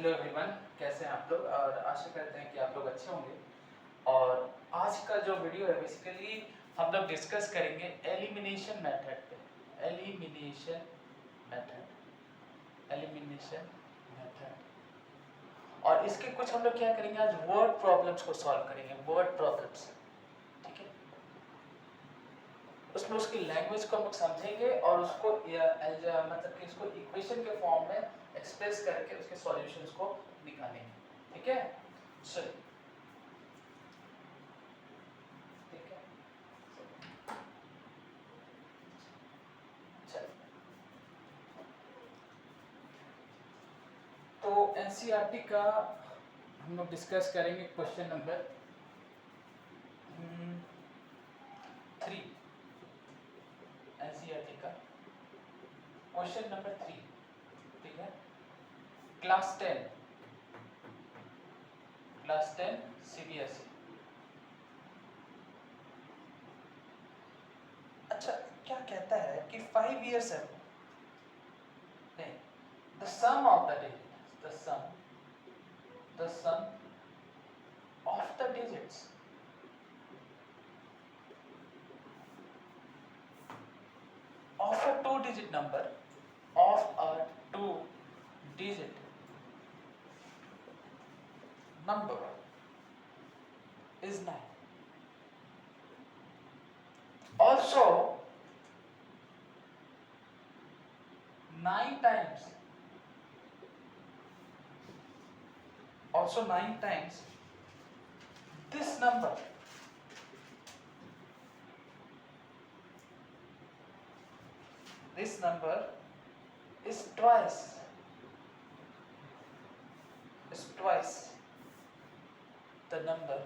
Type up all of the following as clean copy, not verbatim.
Hello everyone, कैसे हैं आप लोग। और आशा करते हैं कि आप लोग अच्छे होंगे। और आज का जो वीडियो है बेसिकली हम लोग डिस्कस करेंगे एलिमिनेशन मेथड पे। Elimination method, elimination method. और इसके कुछ हम लोग क्या करेंगे, आज वर्ड प्रॉब्लम्स को सॉल्व करेंगे। वर्ड प्रॉब्लम्स, ठीक है। उसमें उसकी लैंग्वेज को हम लोग समझेंगे और उसको मतलब कि इसको इक्वेशन के फॉर्म में एक्सप्रेस करके उसके सॉल्यूशंस को निकालेंगे, ठीक है। चलिए, ठीक है, चलिए। तो एनसीईआरटी का हम लोग डिस्कस करेंगे क्वेश्चन नंबर 3। एनसीईआरटी का क्वेश्चन नंबर 3, ठीक है। Class 10 CBSE. अच्छा, क्या कहता है कि 5 years ago, नहीं, the sum of the digits, the sum of the digits of a two-digit number, of a two-digit number is 9. Also, 9 times, this number is twice the number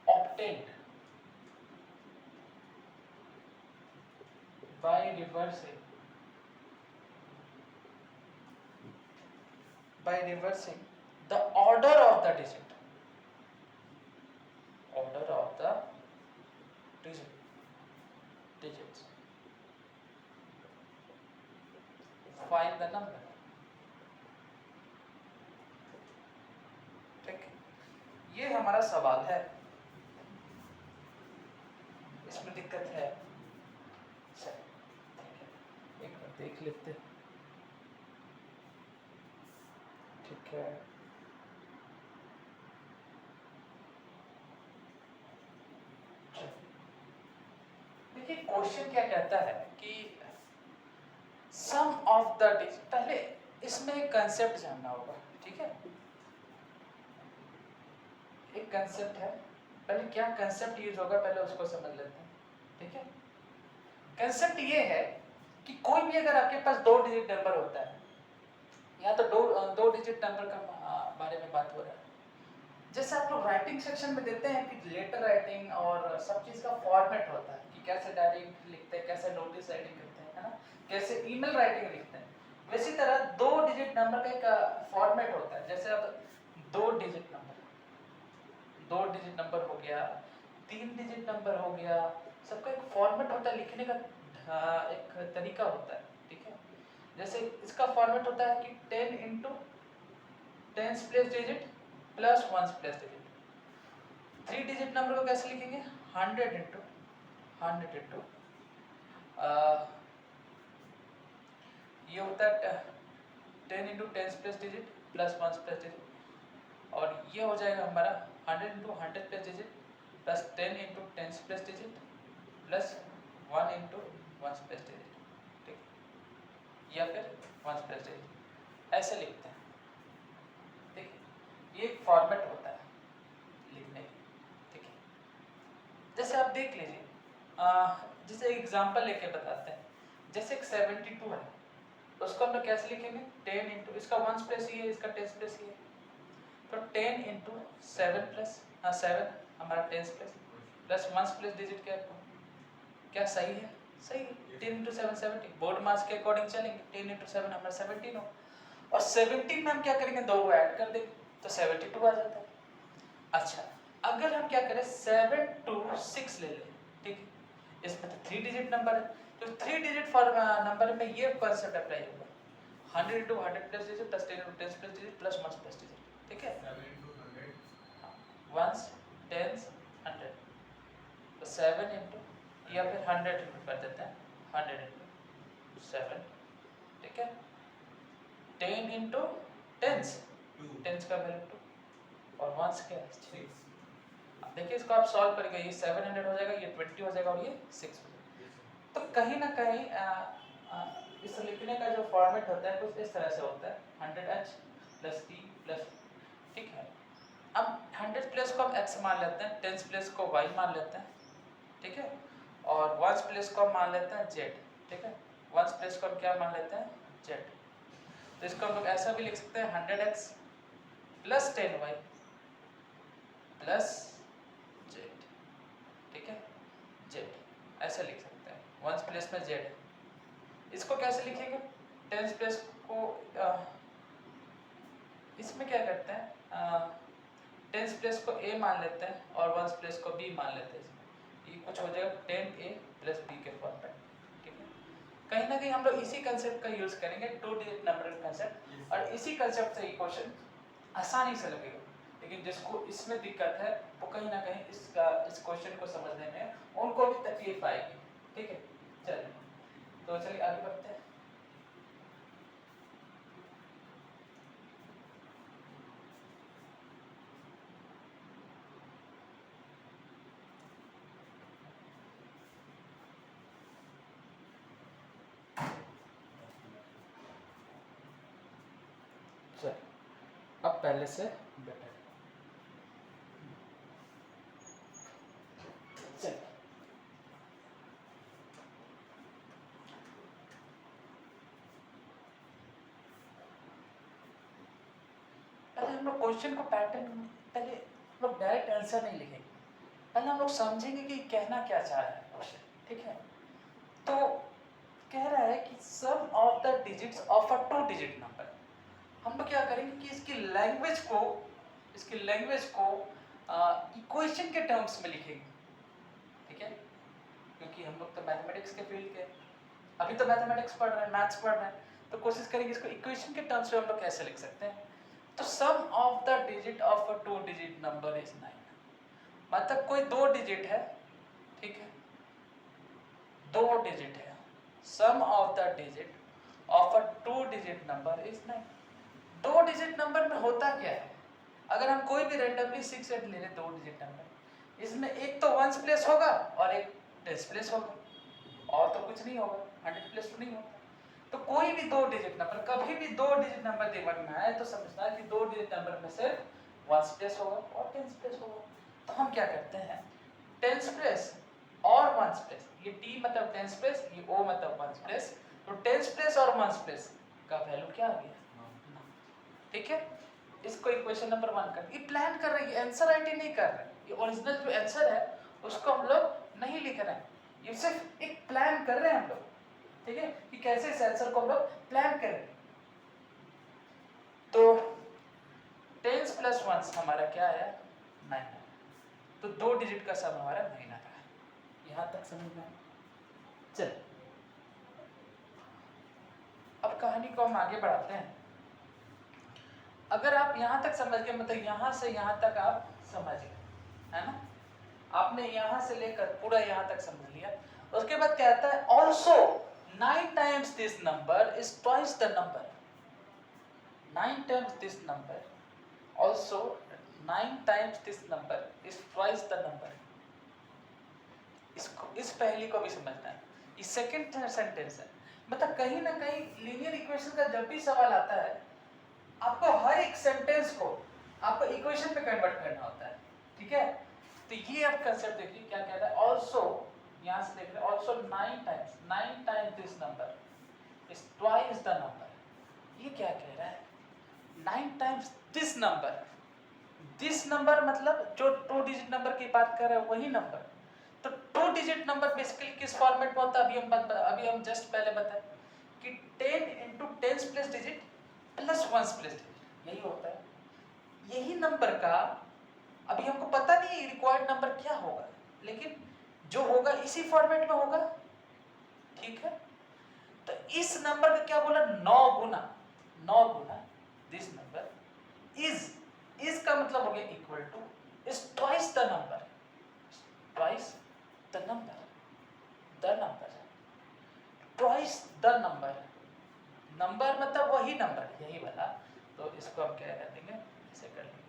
obtained by reversing the order of the digits. Find the number, ठीक। ये हमारा सवाल है, इसमें दिक्कत है। चलिए, ठीक है, एक बार देख लेते हैं, ठीक है। देखिए क्वेश्चन क्या कहता है कि सम ऑफ द डिजिट। पहले इसमें एक कंसेप्ट जानना होगा, ठीक है। एक कंसेप्ट है, पहले क्या कंसेप्ट यूज होगा पहले उसको समझ लेते हैं, ठीक है। कंसेप्ट ये है कि कोई भी अगर आपके पास 2 डिजिट नंबर होता है, या तो दो डिजिट नंबर का बारे में बात हो रहा है। जैसे आप लोग राइटिंग सेक्शन में देते हैं कि लेटर राइटिंग और सब चीज़ का फॉर्मेट होता है कि कैसे डायरेक्ट लिखते हैं, कैसे नोटिस राइटिंग करते हैं, है ना, कैसे ईमेल राइटिंग लिखते हैं। वैसी तरह 2 डिजिट नंबर का एक फॉर्मेट होता है। जैसे अब 2 डिजिट नंबर हो गया, 3 डिजिट नंबर हो गया, सबका एक फॉर्मेट होता है, लिखने का एक तरीका होता है, ठीक है। जैसे इसका फॉर्मेट होता है कि 10 into 10 place digit plus 1 place digit. 3 digit number को कैसे लिखेंगे, 100 इंटू ये होता है 10 into 10 plus digit plus 1 plus digit. और ये हो जाएगा हमारा 100 into 100 plus digit plus 10 into 10 plus digit plus 1 into 1 plus digit, ठीक, या फिर 1 प्लस डिजिट, ऐसे लिखते हैं, ठीक। ये एक फॉर्मेट होता है लिखने की, ठीक है। जैसे आप देख लीजिए, जैसे एग्जांपल लेके बताते हैं। जैसे एक 72 है, उसको हम लोग कैसे लिखेंगे, 10 इंटू, इसका 1 प्लस ये है, इसका 10 प्लस ये है, तो 10 इंटू 7 प्लस 7 हमारा 10 प्लस 1 प्लस डिजिट क्या सही है, सही है। 10 इंटू 7 70, बोर्ड मार्क्स के अकॉर्डिंग चलेंगे। 10 इंटू 7 हमारा 17 हो, और 17 में हम क्या करेंगे, 2 को ऐड कर देंगे तो 72 आ जाता है। अच्छा, अगर हम क्या करें 726 ले लें, ठीक है, इसमें तो 3 डिजिट नंबर है, तो 3 डिजिट नंबर में ये कॉन्सेप्ट अप्लाई होगा। 100 into 100 plus digit plus 10 into 10 plus digit plus 1 plus digit, ठीक है। 7 into 100 1s 10s 100 तो 7 into या फिर 100 into कर देते हैं 100 into 7, ठीक है। 10 into 10s 2 10s का वैल्यू 2 और 1s क्या है 6। 6 अब देखिए इसको आप सॉल्व करेंगे, ये 700 हो जाएगा, ये 20 हो जाएगा और ये 6 हो जाएगा। तो कहीं ना कहीं इस लिखने का जो फॉर्मेट होता है कुछ इस तरह से होता है 100h प्लस t प्लस, ठीक है। अब 100 प्लेस को हम x मान लेते हैं, 10 प्लेस को y मान लेते हैं, ठीक है। और 1 प्लेस को हम मान लेते हैं z, ठीक है। 1 प्लेस को हम क्या मान लेते हैं z। तो इसको हम लोग ऐसा भी लिख सकते हैं 100x plus 10y plus z, ठीक है। z ऐसा लिख सकते हैं 1 प्लेस में z। इसको कैसे लिखेंगे 10 प्लेस को इसमें क्या करते हैं 10 प्लेस को a मान लेते हैं और 1 प्लेस को b मान लेते हैं। इसमें ये कुछ हो जाएगा 10a प्लस b के फॉर्म में, ठीक है। कहीं ना कहीं हम लोग इसी कंसेप्ट का यूज करेंगे 2 डिजिट नंबर कंसेप्ट, और इसी कंसेप्ट से ये क्वेश्चन आसानी से लगेगा। लेकिन जिसको इसमें दिक्कत है वो कहीं ना कहीं इस क्वेश्चन को समझने में उनको भी तकलीफ आएगी, ठीक है। चलिए तो चलिए आगे बढ़ते हैं। अब पहले से बेटर चलिए। पहले हम लोग क्वेश्चन को पैटर्न, पहले हम लोग डायरेक्ट आंसर नहीं लिखेंगे, पहले हम लोग समझेंगे कि कहना क्या चाह रहा है क्वेश्चन, ठीक है। तो कह रहा है कि sum of the digits of a 2 digit number. हम लोग क्या करेंगे कि इसकी लैंग्वेज को इक्वेशन के टर्म्स में लिखेंगे, ठीक है। क्योंकि हम लोग तो मैथमेटिक्स के फील्ड के, अभी तो मैथमेटिक्स पढ़ रहे हैं, मैथ्स पढ़ रहे हैं, तो कोशिश करेंगे इसको इक्वेशन के टर्म्स में हम लोग कैसे लिख सकते हैं। तो sum of the digit of a 2 digit number is 9। मतलब कोई 2 डिजिट है, ठीक है, 2 डिजिट है, sum of the digit of a 2 digit number is 9। 2 digit number में होता क्या है, अगर हम कोई भी रैंडमली 6 8 ले लें 2 डिजिट नंबर, इसमें एक तो 1s प्लेस होगा और एक 10 प्लेस होगा, और तो कुछ नहीं होगा, 100 प्लेस तो नहीं होगा। तो कोई भी 2 डिजिट नंबर, कभी भी 2 डिजिट नंबर दिमाग में आए तो समझना कि 2 डिजिट नंबर में सिर्फ 1s प्लेस होगा और 10s प्लेस होगा। तो हम क्या करते हैं 10s प्लेस और 1s प्लेस, ये t मतलब 10s प्लेस, ये o मतलब 1s प्लेस, तो 10s प्लेस और 1s प्लेस का वैल्यू क्या आ गया, ठीक है। इसको इक्वेशन नंबर 1 कर, ये प्लान कर रहे हैं, आंसर राइटिंग नहीं कर रहे, ये ओरिजिनल जो आंसर है उसको हम लोग नहीं लिख रहे हैं, ये सिर्फ एक प्लान कर रहे हैं हम लोग, ठीक है, कि कैसे इस आंसर को हम लोग प्लान करें। तो 10s प्लस 1s हमारा क्या है 9, तो 2 डिजिट का सम हमारा 9 आता है। यहां तक समझ में, चल अब कहानी को हम आगे बढ़ाते हैं। अगर आप यहाँ तक समझ गए, मतलब यहाँ से यहाँ तक आप समझ गए, है ना, आपने यहाँ से लेकर पूरा यहाँ तक समझ लिया। उसके बाद कहता है also 9 times this number is twice the number। 9 times this number, also 9 times this number is twice the number। इस पहली को भी समझना है। ये सेकंड सेंटेंस है, मतलब कहीं ना कहीं लीनियर इक्वेशन का जब भी सवाल आता है आपको हर एक सेंटेंस को आपको इक्वेशन पे कन्वर्ट करना होता है, ठीक है। तो ये आप कंसेप्ट देखिए क्या कह रहा है, ऑल्सो यहाँ से देख रहे हैं also 9 times this number is twice the number. ये क्या कह रहा है 9 times दिस नंबर मतलब जो 2 डिजिट नंबर की बात कर रहे हैं वही नंबर। तो 2 डिजिट नंबर बेसिकली किस फॉर्मेट में होता है, अभी हम जस्ट पहले बताए कि 10 into 10s plus digit plus 1s plus digit, यही होता है। यही नंबर का अभी हमको पता नहीं रिक्वायर्ड नंबर क्या होगा, लेकिन जो होगा इसी फॉर्मेट में होगा, ठीक है। तो इस नंबर का क्या बोला 9 गुना, 9 गुना दिस नंबर इज का मतलब हो गया equal two is twice the number, twice the number twice the number, number मतलब वही नंबर यही वाला, तो इसको हम क्या कर देंगे, ऐसे कर लेंगे,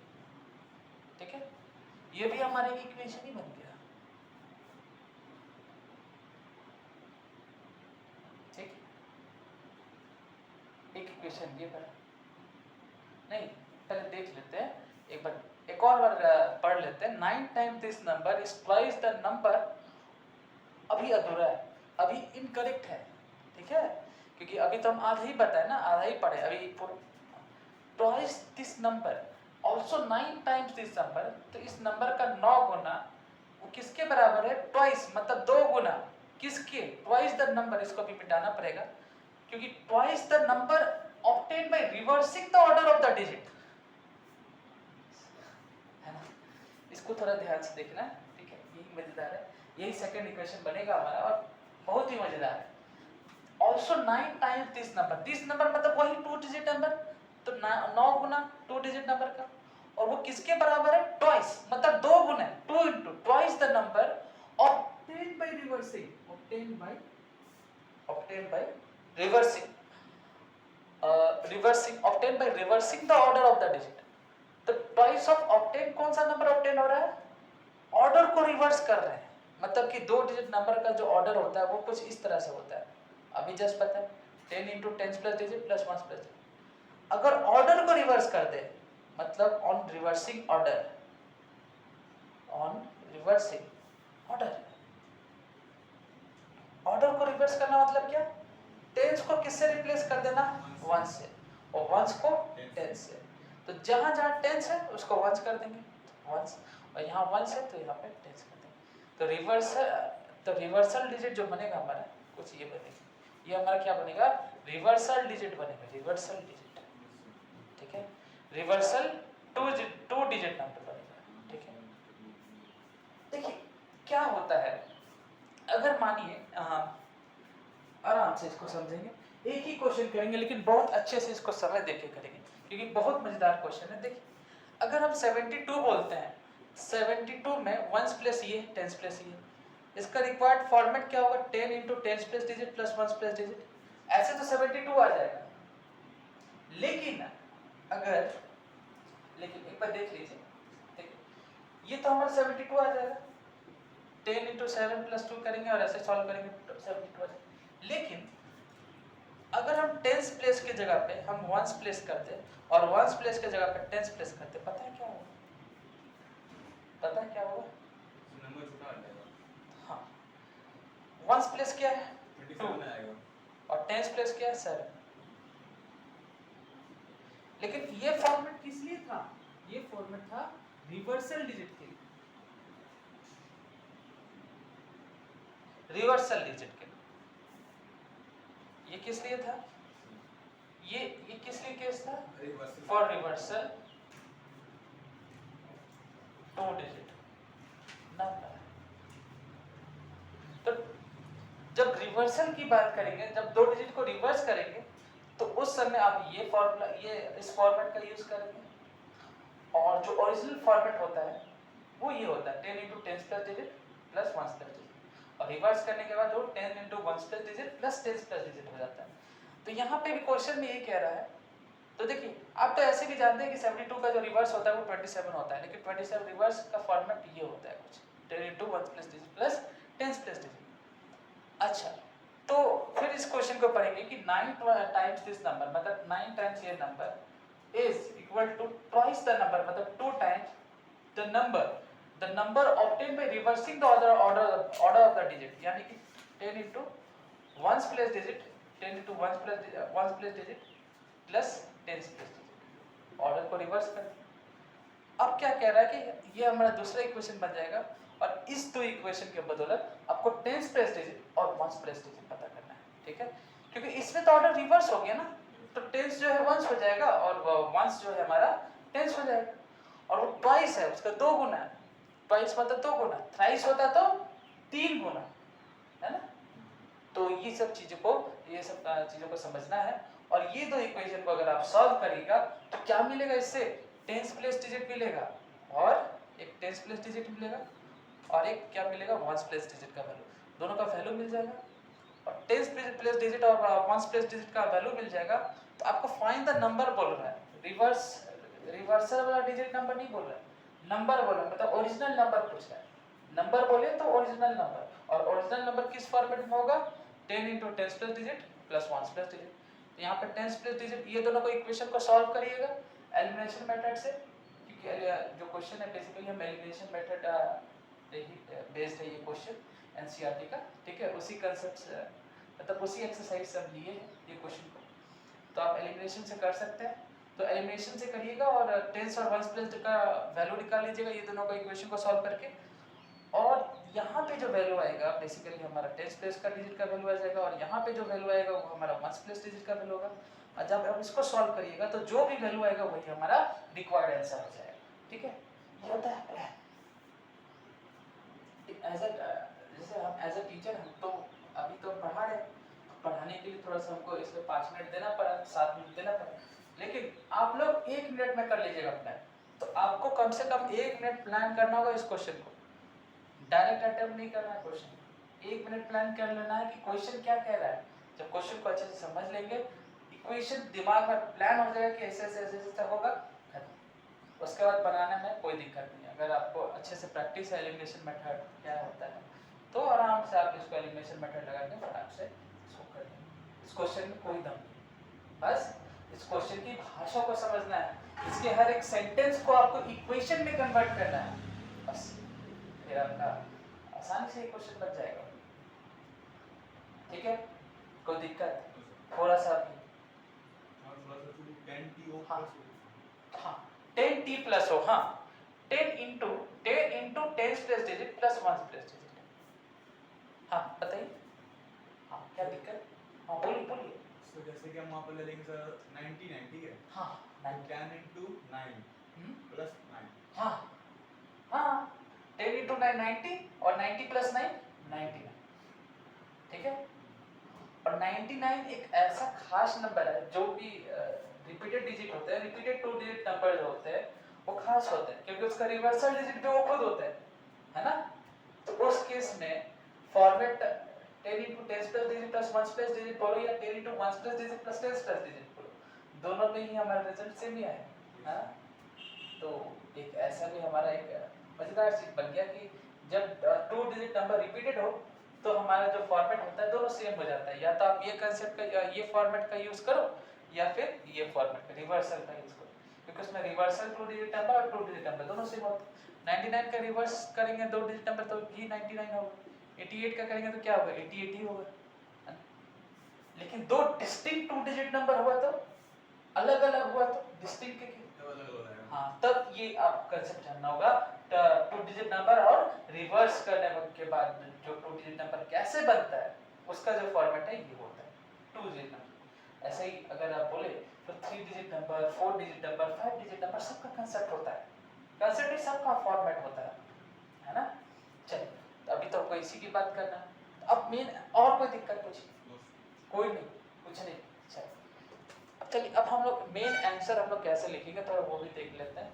ठीक है। ये भी हमारे इक्वेशन ही बन गया, ठीक। एक इक्वेशन ये बना, नहीं पहले देख लेते हैं एक बार, एक और बार पढ़ लेते हैं। 9 times this number is twice the number, अभी अधूरा है, अभी इनकरेक्ट है, ठीक है, क्योंकि अभी तो हम आधा ही बताए ना, आधा ही पढ़े अभी। Twice this number also 9 times this number, तो इस नंबर का 9 गुना वो किसके बराबर है, ट्वाइस मतलब 2 गुना किसके, ट्वाइस द नंबर, इसको भी मिटाना पड़ेगा क्योंकि twice the number obtained by reversing the order of the digit, है ना। इसको थोड़ा ध्यान से देखना, ठीक है, यही मजेदार है, यही सेकंड इक्वेशन बनेगा हमारा और बहुत ही मजेदार है। ऑल्सो 9 टाइम्स दिस नंबर मतलब वही 2 डिजिट नंबर, तो 9 गुना 2 डिजिट नंबर का, और वो किसके बराबर है, ट्वाइस मतलब 2 गुना, 2 into twice the number obtained by reversing, obtained by obtained by reversing the order of the digit. तो ट्वाइस ऑफ ऑब्टेन, कौन सा नंबर ऑब्टेन हो रहा है, ऑर्डर को रिवर्स कर रहे हैं, मतलब कि 2 डिजिट नंबर का जो ऑर्डर होता है वो कुछ इस तरह से होता है, अभी जस्ट पता है 10 into 10 plus digit plus 1 plus, अगर ऑर्डर को रिवर्स कर दे मतलब ऑन रिवर्सिंग ऑर्डर, ऑर्डर को रिवर्स करना मतलब क्या, टेंस को किससे रिप्लेस कर देना, 1 से, और वंस को 10 से, तो जहां जहां टेंस है उसको वंस कर देंगे, वंस, और यहाँ वंस है तो यहाँ पे टेंस कर देंगे, तो रिवर्सल डिजिट जो बनेगा हमारा कुछ ये बनेगा, ये हमारा क्या बनेगा, रिवर्सल डिजिट बनेगा, रिवर्सल डिजिट, ठीक है, रिवर्सल 2 डिजिट नंबर बनेगा, ठीक है। देखिए क्या होता है, अगर मानिए आराम से इसको समझेंगे, एक ही क्वेश्चन करेंगे लेकिन बहुत अच्छे से इसको समय देके करेंगे क्योंकि बहुत मजेदार क्वेश्चन है। देखिए अगर हम 72 बोलते हैं, 72 में 1 प्लस ये 10 प्लस ये, इसका रिक्वायर्ड फॉर्मेट क्या होगा, 10 into 10 plus digit plus 1 plus digit, ऐसे तो 72 आ जाएगा, लेकिन अगर, लेकिन एक बार देख लीजिए, देखिए ये तो हमारा 72 आ जाएगा, 10 इंटू 7 प्लस 2 करेंगे और ऐसे सॉल्व करेंगे 72 आ जाएगा, लेकिन अगर हम टेंस प्लेस के जगह पे हम वंस प्लेस करते और वंस प्लेस के जगह पे टेंस प्लेस करते, पता है क्या होगा, पता है क्या होगा, नंबर छोटा आ जाएगा, हाँ, वंस प्लेस क्या है 27 आएगा और टेंस प्लेस क्या है 7, लेकिन ये फॉर्मेट किस लिए था, ये फॉर्मेट था रिवर्सल डिजिट के लिए, रिवर्सल डिजिट के लिए, ये किस लिए था, ये किस लिए केस था, फॉर रिवर्सल 2 डिजिट नंबर। तो जब रिवर्सल की बात करेंगे, जब 2 डिजिट को रिवर्स करेंगे तो उस समय आप ये फॉर्मूला, ये इस फॉर्मेट का यूज करेंगे, और जो ओरिजिनल फॉर्मेट होता है वो ये होता है 10 into 10 plus digit plus 1 plus digit, और रिवर्स करने के बाद वो 10 into 1 plus digit plus 10 plus digit हो जाता है। तो यहाँ पे भी क्वेश्चन में ये कह रहा है, तो देखिए आप तो ऐसे भी जानते हैं कि 72 का जो रिवर्स होता है वो 27 होता है, लेकिन 27 रिवर्स का फॉर्मेट ये होता है कुछ 10 into 1 plus digit plus 10 plus digit. अच्छा, तो फिर इस क्वेश्चन को पढ़ेंगे कि 9 टाइम्स दिस नंबर, मतलब 9 टाइम्स ये number is equal to twice the number, मतलब 2 times the number obtained by reversing the order of the digit, यानी कि 10 into 1 plus digit, 10 into 1 plus digit plus 10 plus digit, order को reverse कर। अब क्या कह रहा है कि ये हमारा दूसरा इक्वेशन बन जाएगा, और इस 2 इक्वेशन के बदौलत आपको 10 प्लस डिजिट और 1 प्लस डिजिट पता करना है, ठीक है, क्योंकि इसमें तो ऑर्डर रिवर्स हो गया ना, तो 10 जो है 1 हो जाएगा और 1 जो है हमारा 10 हो जाएगा, और वो ट्वाइस है, उसका 2 गुना है, ट्वाइस मतलब 2 गुना, थ्राइस होता तो 3 गुना, है ना। तो ये सब चीज़ों को समझना है और ये दो इक्वेशन को अगर आप सॉल्व करिएगा तो क्या मिलेगा, इससे टेंस प्लेस डिजिट मिलेगा और एक टेंस प्लेस डिजिट मिलेगा और एक क्या मिलेगा, वंस प्लेस डिजिट का वैल्यू, दोनों का वैल्यू मिल जाएगा और टेंस प्लेस डिजिट और वंस प्लेस डिजिट का वैल्यू मिल जाएगा। तो आपको फाइंड द नंबर बोल रहा है, रिवर्सल वाला डिजिट नंबर नहीं बोल रहा है, नंबर बोल रहा है, मतलब ओरिजिनल नंबर पूछ रहा है। नंबर बोले तो ओरिजिनल नंबर, और ओरिजिनल नंबर किस फॉर्मेट में होगा, 10 into 10 plus digit plus 1 plus digit. तो यहाँ पे 10 प्लस डिजिट, ये दोनों को इक्वेशन को सॉल्व करिएगा एलिमिनेशन मेथड से, क्योंकि जो क्वेश्चन है बेसिकली हम एलिमिनेशन मेथड बेस्ड है ये क्वेश्चन एनसीईआरटी का, ठीक है, उसी कंसेप्ट से मतलब उसी एक्सरसाइज से हम लिए हैं ये क्वेश्चन को, तो आप एलिमिनेशन से कर सकते हैं। तो एलिमिनेशन से करिएगा और टेंस और वंस प्लस का वैल्यू निकाल लीजिएगा ये दोनों को इक्वेशन को सॉल्व करके, और यहाँ पे जो वैल्यू आएगा बेसिकली हमारा टेंस प्लेस का डिजिट का वैल्यू आ जाएगा और यहाँ पे जो वैल्यू आएगा वो हमारा वंस प्लेस डिजिट का वैल्यू होगा। और जब आप इसको सॉल्व करिएगा तो जो भी वैल्यू आएगा वही हमारा रिक्वायर्ड आंसर हो जाएगा, ठीक है। ये होता है प्लान। जैसे हम एज अ टीचर हम तो अभी तो पढ़ा रहे हैं, पढ़ाने के लिए थोड़ा सा हमको इसमें 5 मिनट देना पड़ा, 7 मिनट देना पड़ा, लेकिन आप लोग 1 मिनट में कर लीजिएगा प्लान। तो आपको कम से कम 1 मिनट प्लान करना होगा इस क्वेश्चन को, डायरेक्ट अटेम्प्ट नहीं करना है क्वेश्चन, 1 मिनट प्लान कर लेना है कि क्वेश्चन क्या कह रहा है। जब क्वेश्चन को अच्छे से समझ लेंगे, इक्वेशन दिमाग में प्लान हो जाएगा कि ऐसे ऐसे ऐसे होगा, खत्म। उसके बाद बनाने में कोई दिक्कत नहीं है। अगर आपको अच्छे से प्रैक्टिस है एलिमिनेशन मेथड क्या होता है तो आराम से आप इसको एलिमिनेशन मेथड लगा के फटाक से इसको कर लेंगे। इस क्वेश्चन में कोई दम नहीं, बस इस क्वेश्चन की भाषा को समझना है, इसके हर एक सेंटेंस को आपको इक्वेशन में कन्वर्ट करना है, बस फिर आपका आसानी से क्वेश्चन बन जाएगा, ठीक है। कोई दिक्कत थोड़ा सा भी, हाँ 10t प्लस हो, हाँ 10 into 10 plus digit plus 1 plus digit, हाँ बताइए, हाँ क्या दिक्कत, हाँ बोलिए बोलिए। तो जैसे कि हम वहाँ पर ले लेंगे सर 99, ठीक है, हाँ 10 into 9 प्लस 9, हाँ हाँ 10 into 9 90 और 90 प्लस 9 99, ठीक है। और 99 एक ऐसा खास नंबर है, जो भी रिपीटेड डिजिट होते हैं, रिपीटेड 2 डिजिट नंबर जो होते हैं वो खास होते हैं क्योंकि उसका रिवर्सल डिजिट भी वो खुद होता है ना। तो उस केस में format 10 into 10 plus digit plus 1 plus digit बोलो या 10 into 1 plus digit plus 10 plus digit बोलो, दोनों में ही हमारा रिजल्ट सेम ही आया है। तो एक ऐसा भी हमारा एक मजेदार चीज बन गया कि जब 2 डिजिट नंबर रिपीटेड हो तो हमारा जो फॉर्मेट होता है दोनों सेम हो जाता है। या तो आप ये कंसेप्ट का ये फॉर्मेट का यूज करो या फिर ये फॉर्मेट का रिवर्सल का यूज करो, क्योंकि उसमें रिवर्सल 2 डिजिट नंबर और 2 डिजिट नंबर दोनों सेम होते हैं। 99 का रिवर्स करेंगे 2 डिजिट नंबर तो ये 99 होगा, 88 का करेंगे तो क्या होगा 88 ही होगा। लेकिन 2 डिस्टिंक्ट 2 डिजिट नंबर हुआ तो अलग अलग हुआ तो डिस्टिंक्ट के हाँ तब ये आप कंसेप्ट जानना होगा 2 डिजिट नंबर और रिवर्स करने के बाद जो 2 डिजिट नंबर कैसे बनता है उसका जो फॉर्मेट है ये होता है 2 डिजिट नंबर। ऐसे ही अगर आप बोले तो 3 digit number 4 digit number 5 digit number सबका कंसेप्ट होता है, कंसेप्ट ही सबका फॉर्मेट होता है ना। चलिए तो अभी तो आपको इसी की बात करना है, अब मेन और कोई दिक्कत पूछिए, कोई नहीं कुछ नहीं। चलिए अब हम लोग मेन आंसर हम लोग कैसे लिखेंगे थोड़ा वो भी देख लेते हैं,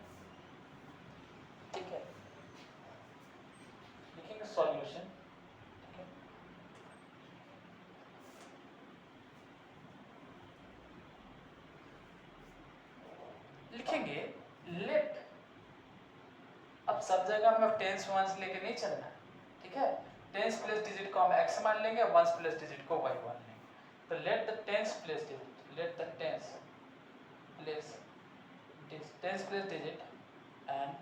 ठीक है। लिखेंगे सॉल्यूशन, ठीक है। लिखेंगे लेट, अब सब जगह में टेंस वंस लेके नहीं चलना, ठीक है। टेंस प्लस डिजिट को हम x मान लेंगे, वंस प्लस डिजिट को y मान लेंगे। तो let the tense plus digit, late the tense plus digit and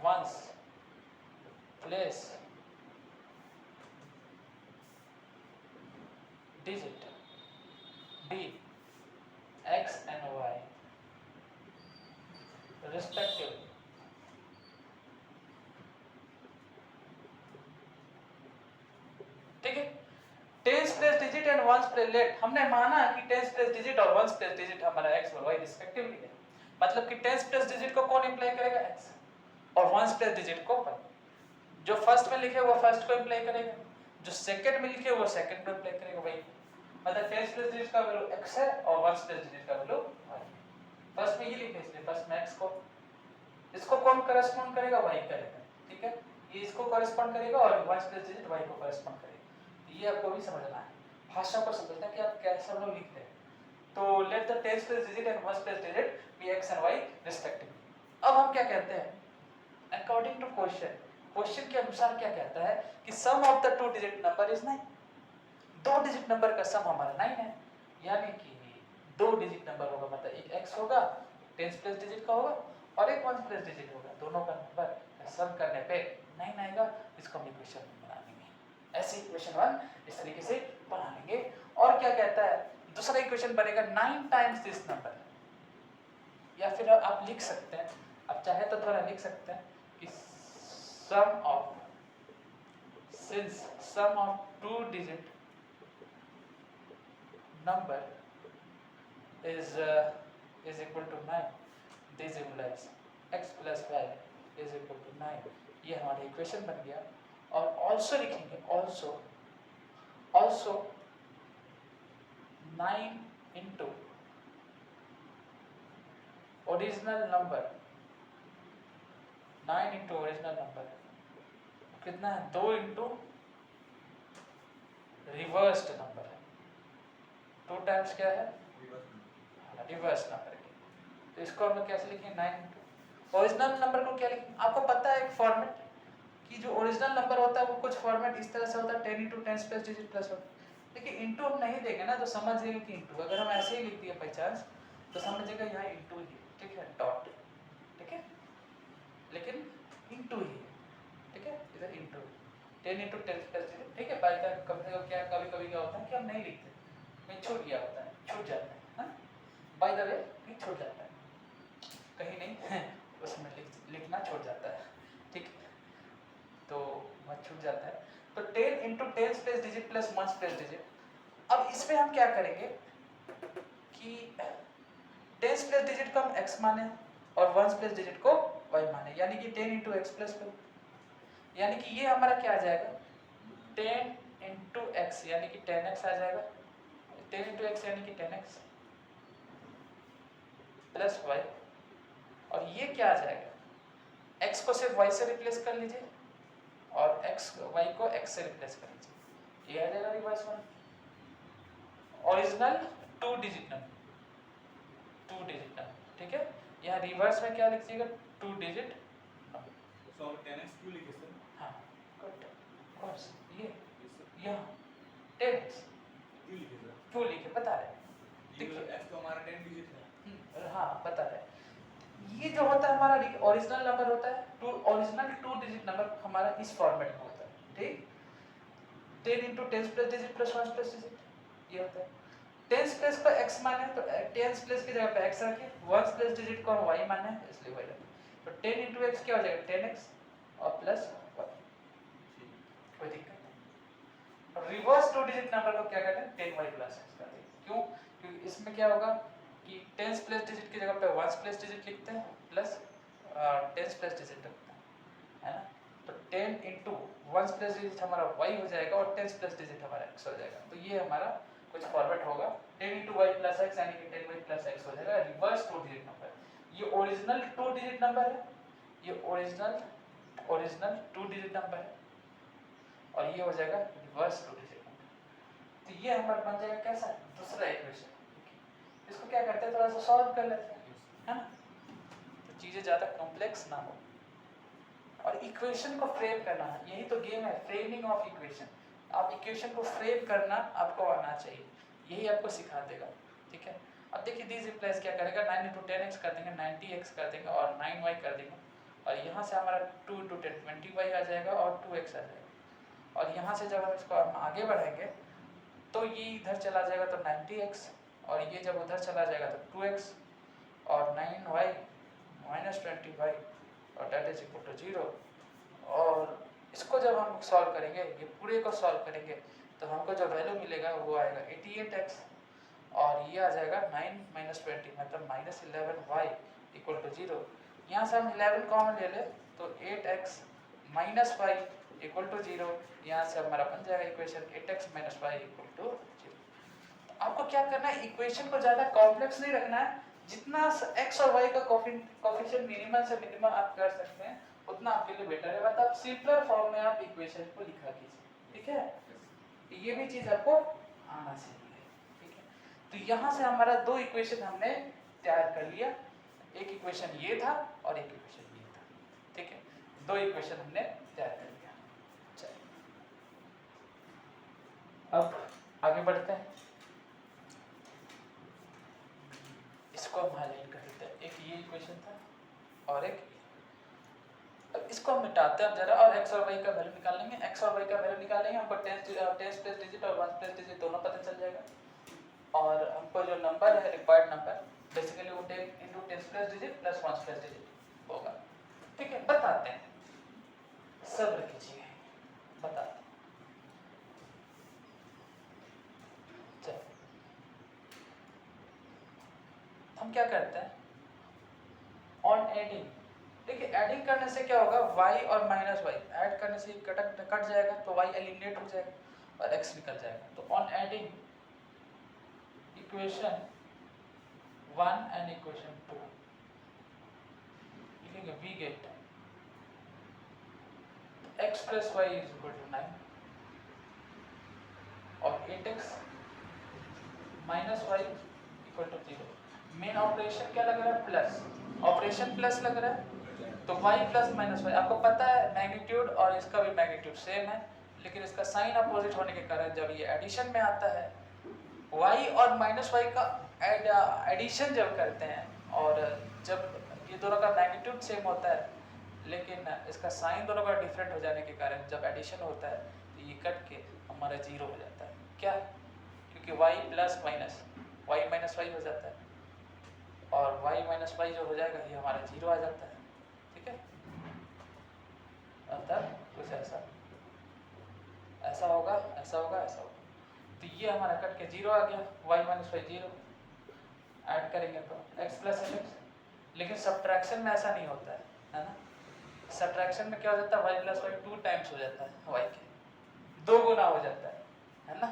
ones place digit be x and y respectively। ठीक है, tens plus digit and ones plus let, हमने माना कि टेंस प्लस डिजिट और वंस प्लस डिजिट हमारा x और y respectively है, मतलब कि टेंस प्लस डिजिट को कौन इंप्लाई करेगा x और वंस प्लस डिजिट को y। जो फर्स्ट में लिखे वो फर्स्ट को इंप्लाई करेगा, जो सेकंड में लिखे वो सेकंड को इंप्लाई करेगा, वही मतलब टेंस प्लेस डिजिट का वैल्यू x है और वंस प्लेस डिजिट का वैल्यू y है। फर्स्ट में ये लिखे, इसलिए फर्स्ट में x को, इसको कौन करस्पॉन्ड करेगा, y करेगा, ठीक है, ये इसको करस्पॉन्ड करेगा और वंस प्लेस डिजिट y को करस्पॉन्ड करेगा। तो ये आपको भी समझना है, भाषा को समझना है कि आप कैसे लोग लिख रहे हैं। तो let the tens place digit and ones place digit be x and y respectively. अब हम क्या कहते हैं, अकॉर्डिंग टू क्वेश्चन, क्वेश्चन के अनुसार क्या कहता है कि sum of the two digit number is 9, दो डिजिट नंबर का सम हमारा 9 है, यानी कि दो डिजिट नंबर होगा, मतलब एक x होगा टेंस प्लेस डिजिट का होगा और एक वंस प्लेस डिजिट होगा, दोनों का नंबर सम करने पे 9 आएगा। इसको हम इक्वेशन बना लेंगे, ऐसे इक्वेशन 1 इस तरीके से बना लेंगे। और क्या कहता है, दूसरा इक्वेशन बनेगा 9 टाइम्स दिस नंबर, या फिर आप लिख सकते हैं, आप चाहे तो थोड़ा लिख सकते हैं कि sum of, since sum of two digit number is equal to 9, this implies x plus y is equal to 9, ये हमारा इक्वेशन बन गया। और ऑल्सो लिखेंगे, also 9 into original number, 9 into original number कितना है, 2 इंटू रिवर्स्ड नंबर है, 2 times क्या है, रिवर्स नंबर की। तो इसको हम लोग कैसे लिखेंगे, 9 इंटू ओरिजिनल नंबर को क्या लिखेंगे, आपको पता है एक फॉर्मेट कि जो ओरिजिनल नंबर होता है वो कुछ फॉर्मेट इस तरह से होता है 10 इंटू 10 प्लस डिजिट प्लस 1, लेकिन इंटू हम नहीं देंगे ना तो समझिएगा कि इंटू, अगर हम ऐसे ही लिख दिए बाई चांस तो समझिएगा यहाँ इंटू ही, ठीक है, डॉट, ठीक है, लेकिन इंटू ही, ठीक है, इधर इंटू 10 इंटू 10 प्लस डिजिट, ठीक है। बाई चांस कभी क्या होता है कि हम नहीं लिखते, मैं छूट गया होता है, छूट जाता है, बाय द वे ये छूट जाता है, कहीं नहीं उसमें लिखना छूट जाता है, ठीक है, तो वह छूट जाता है। तो 10 into 10 plus digit plus 1 plus digit, अब इसमें हम क्या करेंगे कि 10 प्लस डिजिट को हम x माने और 1 प्लस डिजिट को y माने, यानी कि 10 इंटू एक्स प्लस 1, यानी कि ये हमारा क्या आ जाएगा 10 इंटू एक्स, यानी कि 10x आ जाएगा, 10 इंटू एक्स यानी कि 10x प्लस y, और ये क्या आ जाएगा, x को सिर्फ y से रिप्लेस कर लीजिए और y को x से रिप्लेस कर लीजिए, ये आ जाएगा reverse one, original 2 digit number, ठीक है, यहाँ रिवर्स में क्या लिखिएगा 2 डिजिट नंबर। सो हम 10x क्यों लिखे सर? हाँ गुड, कोर्स ये यहाँ 10x क्यों लिखे सर? क्यों लिखे बता रहे, देखिए x तो हमारा 10 डिजिट है। हाँ बता रहे, ये जो होता है हमारा ओरिजिनल नंबर होता है, ओरिजिनल 2 डिजिट नंबर हमारा इस फॉर्मेट में होता है, ठीक, 10 into 10 plus digit plus 1 plus digit, ये होता है। 10 प्लस को x माने तो 10 प्लस की जगह पे x रखे, 1 प्लस डिजिट को हम y माने इसलिए y रखे, तो 10 इंटू x क्या हो जाएगा 10x और प्लस 1, कोई दिक्कत नहीं। रिवर्स 2 डिजिट नंबर को क्या कहते हैं 10y प्लस x कहते हैं, क्यों, क्योंकि इसमें क्या होगा कि 10 प्लस डिजिट की जगह पे 1 प्लस डिजिट लिखते हैं प्लस 10 प्लस डिजिट रखते हैं, है ना, तो 10 इंटू 1 प्लस डिजिट हमारा y हो जाएगा और 10 प्लस डिजिट हमारा x हो जाएगा, तो ये हमारा कुछ फॉर्मेट होगा 10 इंटू y प्लस x यानी कि 10y प्लस x हो जाएगा, रिवर्स 2 डिजिट नंबर। ये ओरिजिनल 2 डिजिट नंबर है, ये ओरिजिनल 2 डिजिट नंबर है, और ये हो जाएगा रिवर्स 2 डिजिट नंबर। तो ये हमारा बन जाएगा कैसा दूसरा इक्वेशन, इसको क्या करते हैं थोड़ा सा सॉल्व कर लेते हैं, है ना, तो चीजें ज्यादा कॉम्प्लेक्स ना हो, और इक्वेशन को फ्रेम करना, यही तो गेम है, फ्रेमिंग ऑफ इक्वेशन। आप इक्वेशन को फ्रेम करना आपको आना चाहिए, यही आपको सिखा देगा, ठीक है। अब देखिए दिस इम्प्लाइज क्या करेगा 9 इंटू 10x कर देंगे, 90x कर देंगे और 9y कर देंगे, और यहाँ से हमारा 2 इंटू 10 20y आ जाएगा और 2x आ जाएगा, और यहाँ से जब हम इसको आगे बढ़ाएंगे तो ये इधर चला जाएगा तो 90x, और ये जब उधर चला जाएगा तो 2x और 9y माइनस 20y और डेट इज इक्वल टू 0, और इसको जब हम सॉल्व करेंगे, ये पूरे को सॉल्व करेंगे तो हमको जो वैल्यू मिलेगा वो आएगा 88x, और ये आ जाएगा 9 माइनस 20 मतलब माइनस 11y इक्वल टू 0। यहाँ से हम 11 कॉमन ले ले तो 8x minus y equal to 0, यहाँ से हमारा बन जाएगा equation 8x minus y equal to 0। आपको क्या करना है, इक्वेशन को ज़्यादा कॉम्प्लेक्स नहीं रखना है, जितना x और y का कोफिशिएंट मिनिमम से मिनिमम आप कर सकते हैं उतना आपके लिए बेटर है। मतलब सिंपलर फॉर्म में आप इक्वेशन को लिखा कीजिए, ठीक है। ये भी चीज़ आपको आना चाहिए, ठीक है। तो यहाँ से हमारा दो इक्वेशन हमने तैयार कर लिया, एक इक्वेशन ये था और एक इक्वेशन ये था, ठीक है। दो इक्वेशन हमने तैयार कर लिया। चलिए अब आगे बढ़ते हैं, इसको हम हाईलाइट कर देते हैं। एक ये इक्वेशन था और एक ये। अब इसको हम मिटाते हैं अब जरा, और x और y का वैल्यू निकाल लेंगे। x और y का वैल्यू निकालेंगे, हमको 10 प्लेस डिजिट और 1 प्लेस डिजिट दोनों पता चल जाएगा। और हमको जो नंबर है, रिक्वायर्ड नंबर, बेसिकली वो 10 × 10 plus digit plus 1 plus digit होगा, ठीक है। बताते हैं, सब्र कीजिए, बताते हैं। चलिए हम क्या करते हैं, ऑन एडिंग, देखिए एडिंग करने से क्या होगा, y और माइनस y ऐड करने से कट जाएगा, तो y एलिमिनेट हो जाएगा और x निकल जाएगा। तो on adding equation 1 and equation 2 लिखेंगे, वी गेट x + y = 9 और 8x - y = 0। मेन ऑपरेशन क्या लग रहा है, प्लस, ऑपरेशन प्लस लग रहा है, तो y + -y, आपको पता है मैग्नीट्यूड और इसका भी मैग्नीट्यूड सेम है, लेकिन इसका साइन अपोजिट होने के कारण जब ये एडिशन में आता है, y और -y का एडिशन जब करते हैं और जब ये दोनों का मैग्नीट्यूड सेम होता है लेकिन इसका साइन दोनों का डिफरेंट हो जाने के कारण जब एडिशन होता है तो ये कट के हमारा 0 हो जाता है। क्या, क्योंकि y + y हो जाता है और y - y जो हो जाएगा ये हमारा 0 आ जाता है, ठीक है। अर्थात कुछ ऐसा ऐसा होगा, ऐसा होगा, ऐसा होगा, तो ये हमारा कट के 0 आ गया, y - y 0। ऐड करेंगे तो x + x, लेकिन सब्ट्रैक्शन में ऐसा नहीं होता है ना। सब्ट्रैक्शन में क्या हो जाता है, y + y 2 टाइम्स हो जाता है, y के 2 गुना हो जाता है ना।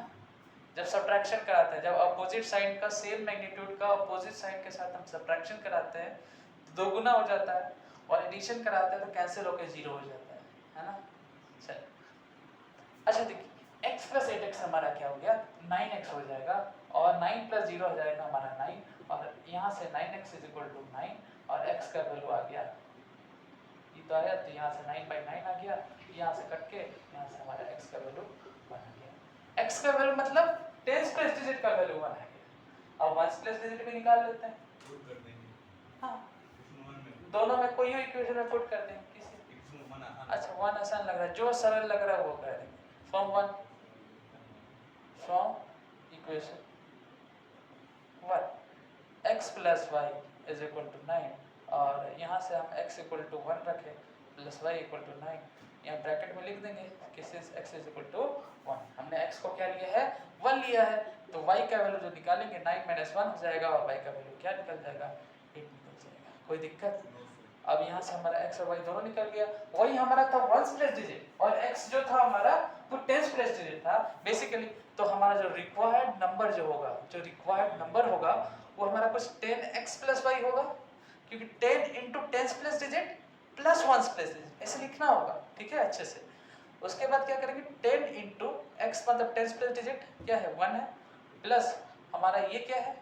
जब सब्ट्रैक्शन कराते हैं, जब अपोजिट साइन का सेम मैग्नीट्यूड का अपोजिट साइन के साथ हम सब्ट्रैक्शन कराते हैं तो 2 गुना हो जाता है, और एडिशन कराते हैं तो कैंसिल होकर 0 हो जाता है ना। चलिए अच्छा देखिए, x + 8x हमारा क्या हो गया, 9x हो जाएगा, और 9 + 0 हो जाएगा हमारा 9, और यहाँ से 9x = 9 और x का वैल्यू आ गया, ये तो आया, तो यहाँ से 9/9 आ गया, यहाँ से कट के यहाँ से हमारा x का वैल्यू 1 आ गया। x का वैल्यू मतलब 10 प्लेस डिजिट का वैल्यू 1 आ गया। अब 1 प्लेस डिजिट भी निकाल लेते हैं, पुट कर देंगे हाँ इसमें 1 में, दोनों में कोई भी इक्वेशन में पुट कर देंगे, किसी, इसमें 1 आसान, अच्छा 1 आसान लग रहा है, जो सरल लग रहा है वो कर देंगे। फ्रॉम इक्वेशन 1 x + y = 9, और यहाँ से हम x = 1 रखें प्लस y = 9, यहाँ ब्रैकेट में लिख देंगे कि सिंस x = 1, हमने x को क्या लिया है, 1 लिया है, तो y का वैल्यू जो निकालेंगे 9 - 1 हो जाएगा, और y का वैल्यू क्या निकल जाएगा, 8 निकल जाएगा। कोई दिक्कत, अब यहाँ से हमारा x और y दोनों निकल गया। वही हमारा था 1 प्लेस डिजिट, और x जो था हमारा वो 10 प्लेस डिजिट था बेसिकली। तो हमारा जो रिक्वायर्ड नंबर जो होगा, जो रिक्वायर्ड नंबर होगा वो हमारा कुछ 10x + y होगा, क्योंकि 10 × 10 place digit plus 1 place digit ऐसे लिखना होगा, ठीक है अच्छे से। उसके बाद क्या करेंगे, 10 × x मतलब 10 प्लेस डिजिट क्या है, 1 है, प्लस हमारा ये क्या है,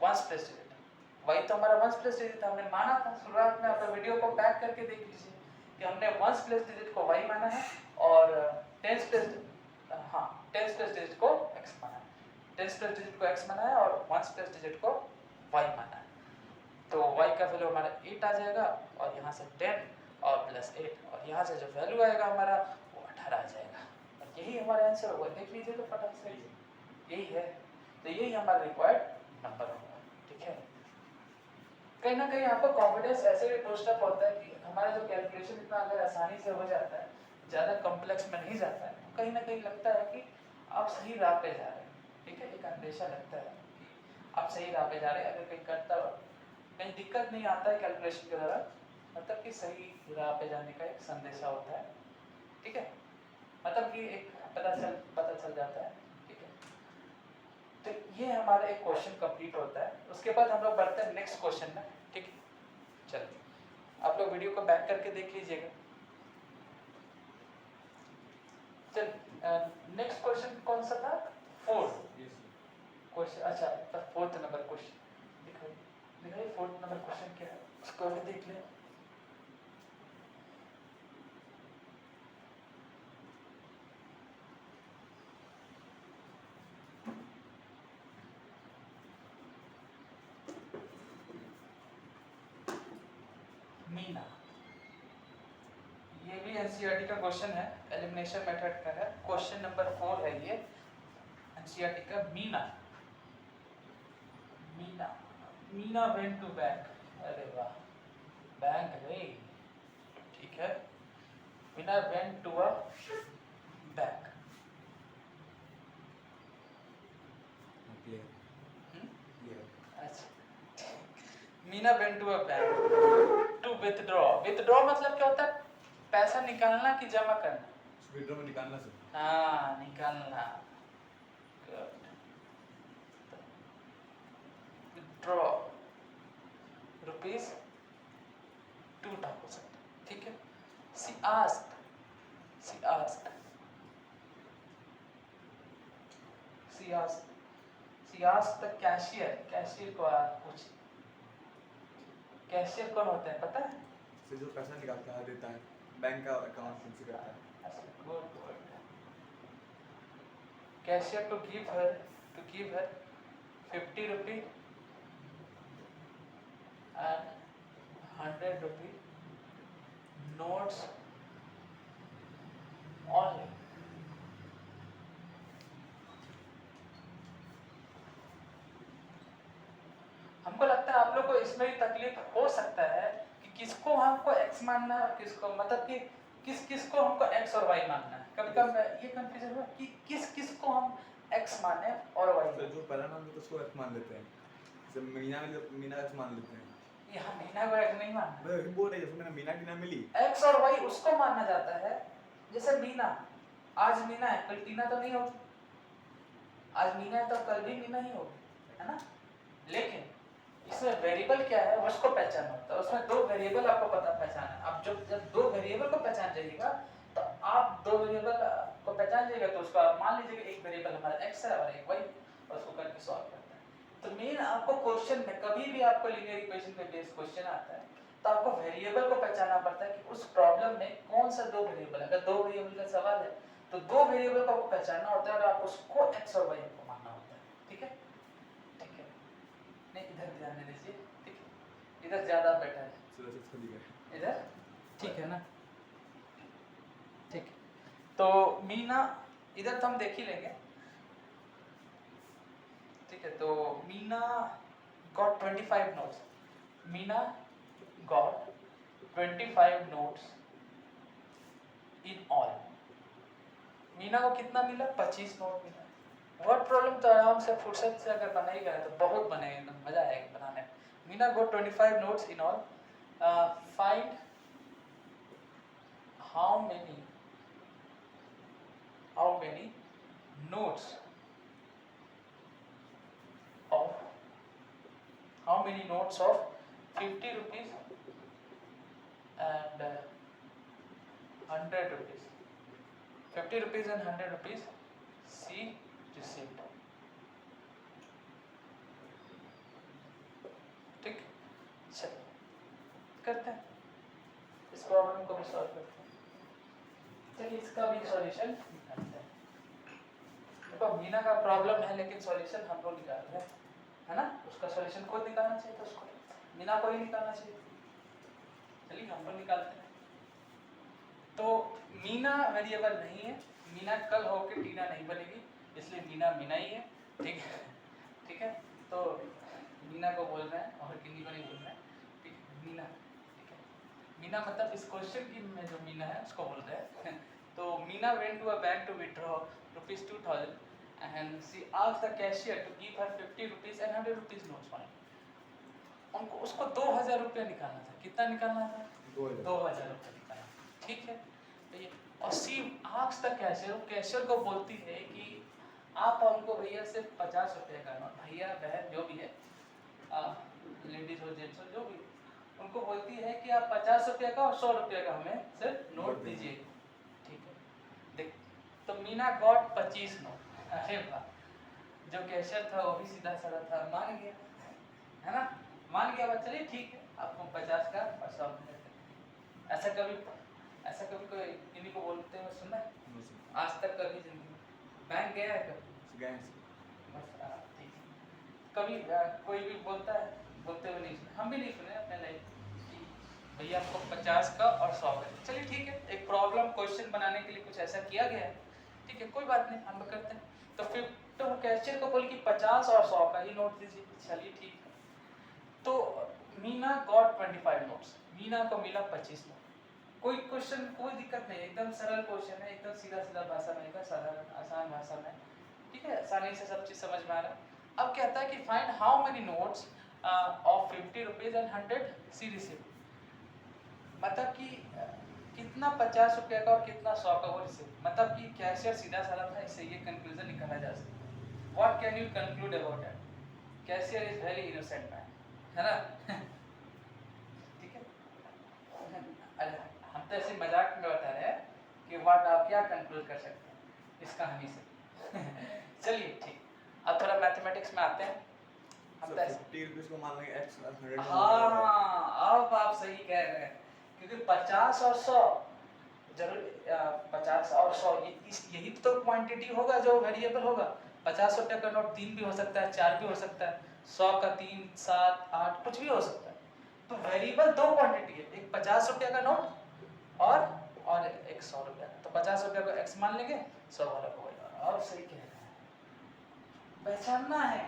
1 प्लेस डिजिट, y तो हमारा 1 प्लेस डिजिट हमने माना था शुरुआत में, आप वीडियो को बैक करके देख लीजिए कि हमने 1 प्लेस डिजिट को y माना है और 10 प्लेस डिजिट को x माना है, 10 प्लेस डिजिट को x माना है और 1 प्लेस डिजिट को y माना है। तो y का वैल्यू हमारा 8 आ जाएगा, और यहाँ से 10 और प्लस 8, और यहाँ से जो वैल्यू आएगा हमारा वो 18 आ जाएगा, और यही हमारा आंसर होगा। देख लीजिए तो फटाक से, यही है, तो यही हमारा रिक्वायर्ड नंबर होगा, ठीक है। कहीं ना कहीं आपको कॉन्फिडेंस ऐसे भी बूस्ट अप होता है कि हमारा जो कैलकुलेशन इतना अगर आसानी से हो जाता है, ज़्यादा कॉम्प्लेक्स में नहीं जाता है, तो कहीं ना कहीं लगता है कि आप सही राह पे जा रहे हैं, ठीक है। एक अंदेशा लगता है कि आप सही राह पे जा रहे हैं, अगर कहीं करता कहीं दिक्कत नहीं आता है कैलकुलेशन के दौरान, मतलब कि सही राह पे जाने का एक संदेशा होता है, ठीक है, मतलब कि एक पता चल जाता है, ठीक है। हमारा एक क्वेश्चन कंप्लीट होता है, उसके बाद हम लोग बढ़ते हैं नेक्स्ट क्वेश्चन में। ठीक है, चलिए आप लोग वीडियो को बैक करके देख लीजिएगा। चलिए नेक्स्ट क्वेश्चन कौन सा था? 4 क्वेश्चन। अच्छा, तो 4th नंबर क्वेश्चन दिखाइए 4th नंबर क्वेश्चन क्या है, उसको भी देख लें। मीना, ये भी एनसीईआरटी का क्वेश्चन है, एलिमिनेशन मेथड का है, क्वेश्चन नंबर 4 है ये एनसीईआरटी का। Meena Meena Meena went to bank. अरे वाह, बैंक गई, ठीक है। Meena went to a bank. अच्छा, Meena went to a bank to withdraw. Withdraw मतलब क्या होता है? पैसा निकालना कि जमा करना? विड्रॉ में निकालना सर। हाँ, निकालना। विथड्रॉ रुपीज 2000, ठीक है। सी आस्क्ड द कैशियर को पूछ। कैशियर कौन होते हैं पता है? से जो पैसा निकालता है देता है, बैंक का अकाउंट से करता है। Good. Cashier to give her 50 rupee and 100 rupee notes only। हमको लगता है आप लोग को इसमें भी तकलीफ हो सकता है कि किसको हमको x मानना है और किसको, मतलब कि किस को हमको x और y मानना है। कभी कभी ये कंफ्यूजन हुआ कि किस को हम x माने और y। तो जो पहला नाम है तो उसको x मान लेते हैं, जैसे मीना x मान लेते हैं। यहाँ मीना को x नहीं मानना, मैं वही बोल रही हूँ, मैंने मीना की नाम मिली, x और y उसको माना जाता है। जैसे मीना, आज मीना है कल टीना तो नहीं होगी, आज मीना है तो कल भी मीना ही होगी, है ना। लेकिन इसमें वेरिएबल क्या है उसको पहचान होता है, उसमें दो वेरिएबल आपको पता पहचाना। आप जब दो वेरिएबल को पहचान जाइएगा तो आप दो वेरिएबल को पहचान जाइएगा तो उसको आप मान लीजिएगा एक वेरिएबल हमारा x है और एक y, और उसको करके सॉल्व करते हैं। तो मेन आपको क्वेश्चन में कभी भी आपको लीनियर इक्वेशन पे बेस्ड क्वेश्चन आता है तो आपको वेरिएबल को पहचानना पड़ता है कि उस प्रॉब्लम में कौन सा दो वेरिएबल है। अगर दो वेरिएबल का सवाल है तो दो वेरिएबल को आपको पहचानना होता है और आप उसको x और y को मानना होता है। ठीक है, ठीक है। नहीं, इधर ध्यान दे दीजिए, ठीक है, इधर ज्यादा बेटर है, इधर ठीक है ना। ठीक है, तो मीना इधर तो हम देख ही लेंगे, ठीक है। तो Meena got 25 notes. Meena got 25 notes in all. Meena को कितना मिला? 25 नोट मिला। वर्ड प्रॉब्लम तो आराम से फुर्सत से अगर बनाएगा तो बहुत बनेगा, एकदम मजा आएगा बनाने में। Meena got 25 notes in all. Find how many notes of 50 rupees and 100 rupees, 50 rupees and 100 rupees she received। ठीक, चलिए करते हैं इस प्रॉब्लम को भी सॉल्व करते हैं। चलिए इसका भी सॉल्यूशन निकालते हैं। देखो मीना का प्रॉब्लम है लेकिन सॉल्यूशन हम लोग निकाल रहे हैं, है ना। उसका सॉल्यूशन खुद निकालना चाहिए तो उसको मीना को ही निकालना चाहिए। चलिए हम लोग निकालते हैं। तो मीना वेरिएबल नहीं है, मीना कल होके टीना नहीं बनेगी, इसलिए मीना मीना ही है। ठीक है, ठीक है। तो मीना को बोल रहे हैं और किन्हीं को नहीं बोल रहे हैं, ठीक है, मीना। ठीक है, मीना मतलब इस क्वेश्चन की में जो मीना है उसको बोल रहे हैं। तो Meena went to a bank to withdraw rupees 2000 and she asked the cashier to give her 50 rupees and 100 rupees notes money। उनको उसको 2000 रुपया निकालना था। कितना निकालना था? 2000 रुपया निकालना। ठीक है, तो ये और सी आस्क्ड द कैशियर, कैशियर को बोलती है कि आप हमको भैया सिर्फ 50 रुपये का नोट, भैया बहन जो भी है, लेडीज हो जेंट्स हो जो भी, उनको बोलती है कि आप 50 रुपये का और 100 रुपये का हमें सिर्फ नोट दीजिए, ठीक है। देख, तो मीना गॉट 25 नोट। अरे वाह, जो कैशियर था वो भी सीधा साधा था, मान गया, है ना, मान गया बात। चलिए ठीक है, आपको 50 का और 100 में देते हैं। ऐसा कभी कोई इन्हीं को बोलते हुए सुना है? नहीं सर, आज तक कभी जिंदगी में? बैंक गया है कभी? गए हैं सर। बस ठीक है। कभी कोई भी बोलता है, बोलते हुए नहीं सुने, हम भी नहीं सुने अपने लाइफ कि भैया आपको 50 का और 100 का। चलिए ठीक है, एक प्रॉब्लम क्वेश्चन बनाने के लिए कुछ ऐसा किया गया है, ठीक है, कोई बात नहीं, हम लोग करते हैं। तो फिर तो कैशियर को बोल कि 50 और 100 का ही नोट दीजिए। चलिए ठीक है, तो मीना गॉट 25 नोट्स, मीना को मिला 25 नोट। कोई क्वेश्चन, कोई दिक्कत नहीं, एकदम सरल क्वेश्चन है, एकदम सीधा सीधा भाषा में, एकदम साधारण आसान भाषा में, ठीक है, आसानी से सब चीज़ समझ में आ रहा है। अब कहता है कि find how many notes of 50 rupees and 100 she receipt, मतलब कि कितना 50 रुपये का और कितना 100 का वो रिसिप्ट, मतलब कि कैशियर सीधा साधा था, इससे ये कंक्लूजन निकाला जा सकता है। What can you conclude about it? Cashier is very innocent man, है ना? ठीक है, अरे हम तो ऐसे मजाक में बता रहे हैं कि व्हाट आप क्या कंक्लूड कर सकते हैं इस कहानी से। चलिए ठीक, अब थोड़ा मैथमेटिक्स में आते हैं हम। सर 50 रुपीस को मान लेंगे x 100 में हाँ, अब आप सही कह रहे हैं, क्योंकि 50 और 100 जरूर, 50 और 100 यही तो क्वांटिटी होगा जो वेरिएबल होगा। 50 रुपये का नोट 3 भी हो सकता है, 4 भी हो सकता है, 100 का 3, 7, 8 कुछ भी हो सकता है। तो वेरिएबल दो क्वांटिटी है, एक 50 रुपये का नोट और एक 100 रुपये का। तो 50 रुपये को x मान लेंगे, 100 वाला को y। और सही कह रहे हैं, पहचानना है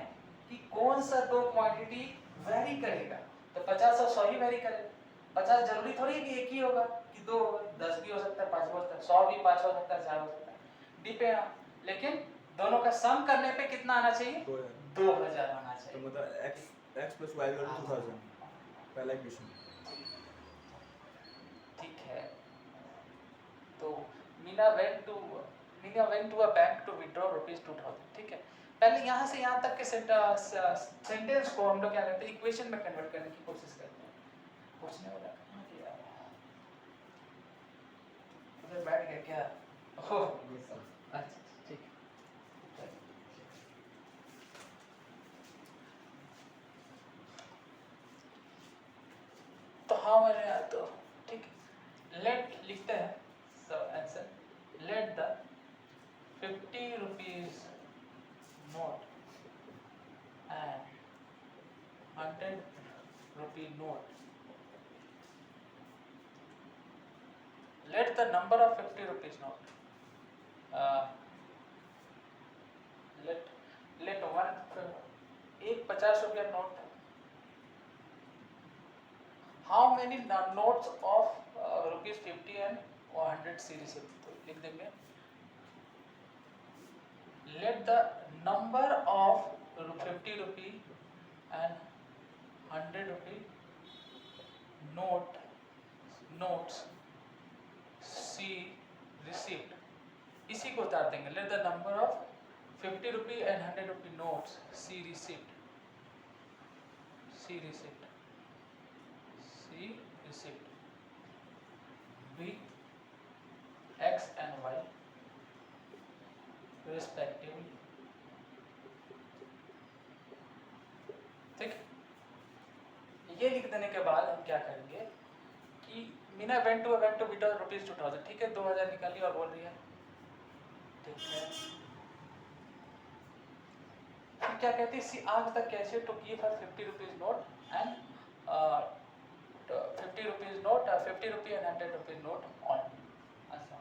कि कौन सा दो क्वांटिटी वेरी करेगा। तो 50 और 100 ही वेरी करेगा। 50 जरूरी थोड़ी है कि एक ही होगा, कि दो होगा, 10 भी हो सकता है, 5 भी हो सकता है, 100 भी 5 हो सकता है, 4 हो सकता है, डिपेंड। लेकिन दोनों का सम करने पे कितना आना चाहिए? 2000 आना तो चाहिए। मतलब x plus y equal to 2000, पहला इक्वेशन। ठीक है, तो Meena went to a bank to withdraw ₹2000, ठीक है। पहले यहाँ से यहाँ तक के सेंटेंस को हम लोग क्या करते हैं, इक्वेशन में कन्वर्ट करने की कोशिश करते हैं। पूछने वाला कहाँ गया? उधर बैठ गया क्या? ओह अच्छा ठीक है। तो हाँ मैंने तो ठीक है, लेट लिखते हैं। So answer, let the 50 rupees note and 100 rupee note, let the number of 50 rupees note, let one एक 50 रुपया note, how many notes of ₹50 and 100 series, तो लिख देंगे let the number of 50 rupee and 100 rupee notes see receipt, इसी को उतार देंगे। let the number of 50 rupee and 100 rupee notes see receipt be x and y respectively, ठीक। ये लिख देने के बाद हम क्या करेंगे कि मीना वेंट टू विड्रॉ ₹2000, ठीक है, 2000 निकाली और बोल रही है, ठीक है। फिर क्या कहती है, she asked the cashier to give her 50 rupees note and 50 rupees note, 50 rupee and 100 rupees note on. अच्छा,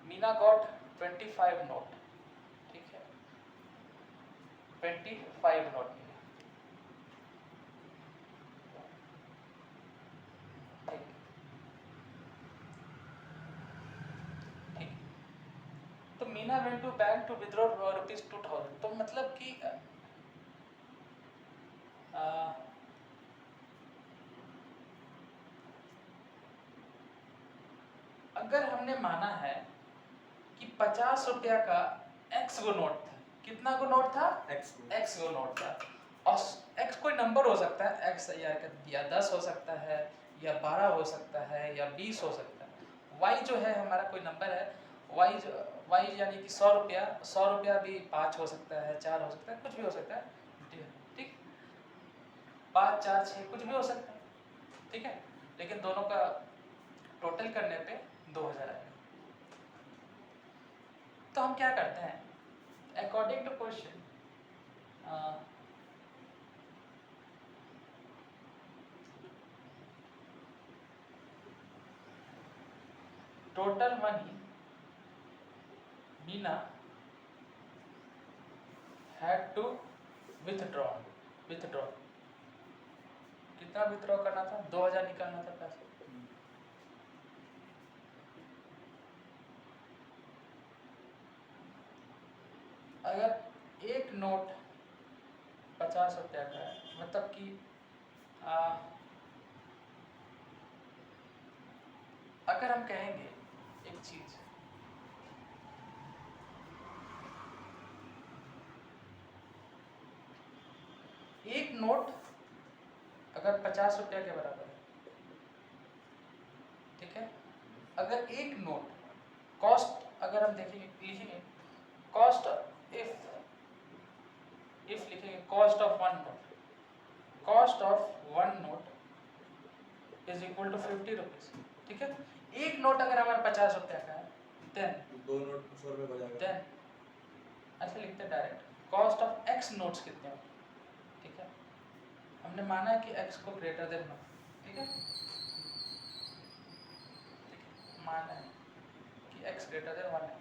मीना गॉट 25 नोट, ठीक है, 25 नोट मिले, ठीक ठीक। तो Meena went to bank to withdraw ₹2000, तो मतलब कि अगर हमने माना है कि 50 रुपया का x वो नोट था, कितना को नोट था? एक्स को x को नोट था। और x कोई नंबर हो सकता है, x या 10 हो सकता है, या 12 हो सकता है, या 20 हो सकता है। y जो है हमारा कोई नंबर है, y यानी कि 100 रुपया भी 5 हो सकता है, 4 हो सकता है, कुछ भी हो सकता है, ठीक, 5, 4, 6 कुछ भी हो सकता है, ठीक है। लेकिन दोनों का टोटल करने पे 2000 आएगा। तो हम क्या करते हैं, according to question, total money Meena had to withdraw कितना विथड्रॉ करना था? 2000 निकालना था पैसे। अगर एक नोट 50 रुपया का है, मतलब कि अगर हम कहेंगे एक चीज, एक नोट अगर 50 रुपया के बराबर है, ठीक है, अगर एक नोट कॉस्ट, अगर हम देखेंगे लिखेंगे कॉस्ट, इफ लिखेंगे cost of one note is equal to 50 rupees, ठीक है। एक नोट अगर हमारा 50 रुपया का है, देन दो नोट 100 रुपये हो जाएगा। देन ऐसे लिखते हैं direct, cost of x notes कितने होंगे, ठीक है। हमने माना है कि एक्स को ग्रेटर देन वन, ठीक है, माना है कि एक्स ग्रेटर देन वन है,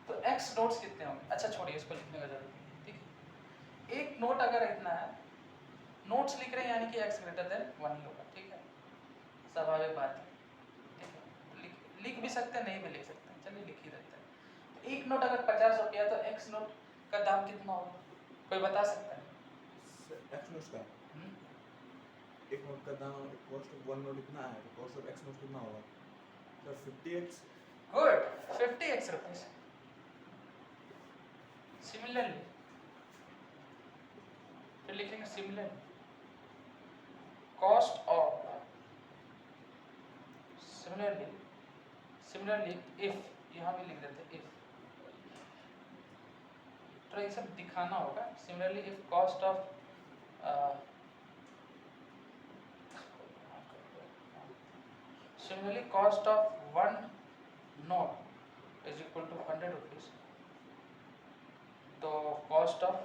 तो एक्स नोट्स कितने होंगे? अच्छा छोड़िए, इसको लिखने का जरूरत नहीं है, ठीक है। एक नोट अगर इतना है, नोट्स लिख रहे हैं यानी कि एक्स ग्रेटर देन वन ही होगा, ठीक है, स्वाभाविक बात है, ठीक है। लिख भी सकते हैं, नहीं भी लिख सकते हैं, चलिए लिख ही देते हैं। एक नोट अगर 50 रुपया, तो एक्स नोट का दाम कितना होगा, कोई बता सकता है? एक्स नोट का एक नोट का दाम, कॉस्ट ऑफ वन नोट इतना है, तो कॉस्ट ऑफ एक्स नोट कितना होगा? तो 50x। Good, 50x rupees. Similarly फिर लिखेंगे similarly cost of, similarly if, यहाँ भी लिख देते इफ, तो ये सब दिखाना होगा। Similarly if cost of similarly cost of one note is equal to 100 rupees, तो कॉस्ट ऑफ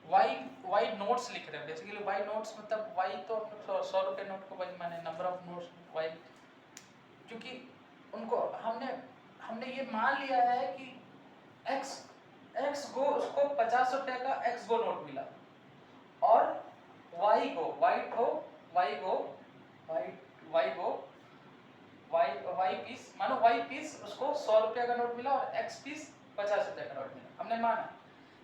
वाई नोट्स लिख रहे हैं बेसिकली। वाई नोट्स मतलब वाई तो 100 रुपये नोट को वाई माने, नंबर ऑफ नोट्स वाई, क्योंकि उनको हमने ये मान लिया है कि एक्स को उसको 50 रुपये का एक्स गो नोट मिला, और वाई पीस, मानो वाई पीस उसको 100 रुपये का नोट मिला और एक्स पीस 50 रुपये का नोट मिला, हमने माना।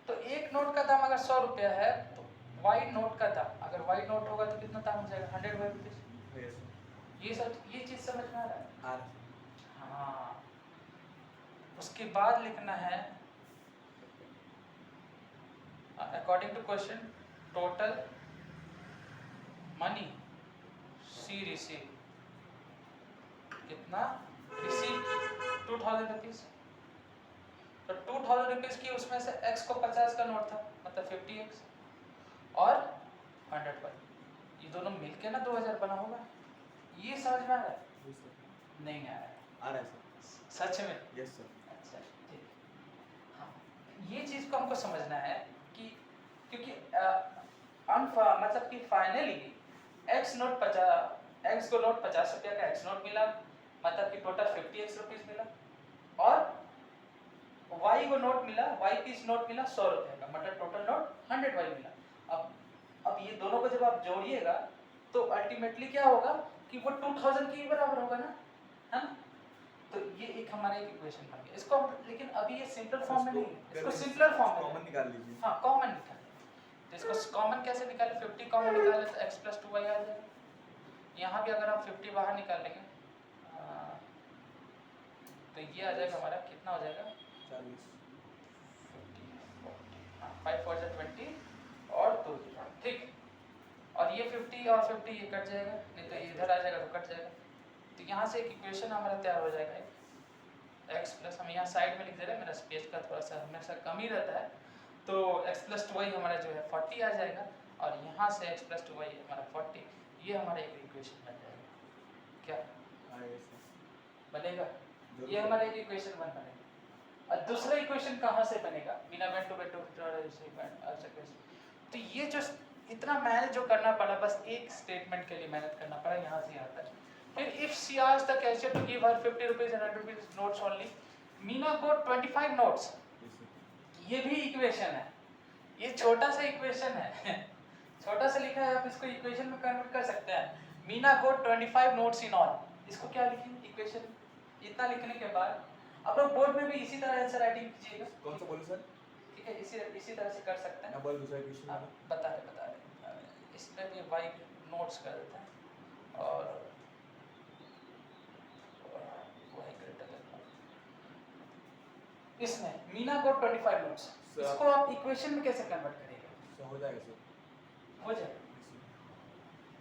तो एक नोट का दाम अगर 100 रुपया है, तो वाई नोट का दाम, अगर वाई नोट होगा तो कितना दाम हो जाएगा? 100 वाई रुपीज। ये चीज समझ में आ रहा है? हाँ। उसके बाद लिखना है according to question, total money she receive, कितना रिसीव? 2000 रुपीज। तो 2000 रुपीज की उसमें से x को 50 का नोट था, मतलब 50x, और 100 पर, ये दोनों मिलके ना 2000 बना होगा। ये समझ में आ रहा है? नहीं आ रहा है? आ रहा है सर। सच में? Yes sir. अच्छा ठीक। हाँ, ये चीज को हमको समझना है कि क्योंकि मतलब कि फाइनली x को नोट 50 रुपया का x नोट मिला, मतलब कि टोटल 50x रुपीज मिला, और y को नोट मिला, y पीस नोट मिला 100 रुपये का, मतलब टोटल नोट 100 y मिला। अब ये दोनों को जब आप जोड़िएगा तो अल्टीमेटली क्या होगा कि वो 2000 के ही बराबर होगा ना, है ना? तो ये एक हमारा एक इक्वेशन बन गया। इसको हम, लेकिन अभी ये सिंपल फॉर्म में नहीं है, इसको सिंपलर फॉर्म में कॉमन निकाल लीजिए। हाँ, कॉमन निकाल। तो इसको कॉमन कैसे निकाले? 50 कॉमन निकाले तो x + 2y आ जाएगा। यहाँ भी अगर हम 50 बाहर निकालेंगे तो ये आ जाएगा हमारा, कितना हो जाएगा? 40। 50 5 4 जा 20 और 2 0, ठीक। और ये 50 और 50 ये कट जाएगा, नहीं तो ये इधर आ जाएगा तो कट जाएगा। तो यहाँ से एक इक्वेशन हमारा तैयार हो जाएगा, x प्लस, हम यहाँ साइड में लिख दे रहे हैं, मेरा स्पेस का थोड़ा सा हमेशा कम ही रहता है, तो x प्लस 2y हमारा जो है 40 आ जाएगा, और यहाँ से x प्लस 2y हमारा 40, ये हमारा एक इक्वेशन बन जाएगा। क्या बनेगा? ये हमारा एक इक्वेशन 1 बनेगा। और दूसरा इक्वेशन कहाँ से बनेगा? बिना बेंटो तो ये जो इतना मेहनत जो करना पड़ा, बस एक स्टेटमेंट के लिए मेहनत करना पड़ा, यहाँ से आता है। फिर if she asks the cashier to give her 50 rupees and 100 rupees notes only, Meena got 25 notes. ये भी इक्वेशन है, ये छोटा सा इक्वेशन है छोटा सा लिखा है, आप इसको इक्वेशन में कन्वर्ट कर सकते हैं। Meena got 25 notes in all, इसको क्या लिखेंगे इक्वेशन? इतना लिखने के बाद आप लोग बोर्ड में भी इसी तरह आंसर राइटिंग कीजिएगा। कौन सा बोले सर? ठीक है, इसी तरह से कर सकते हैं। बोल दूसरा क्वेश्चन आप बता रहे इसमें भी वाई नोट्स कर देते हैं, और वाई ग्रेटर देन, इसमें मीना को 25 नोट्स, इसको आप इक्वेशन में कैसे कन्वर्ट करेंगे? सो हो जाएगा सर, हो जाएगा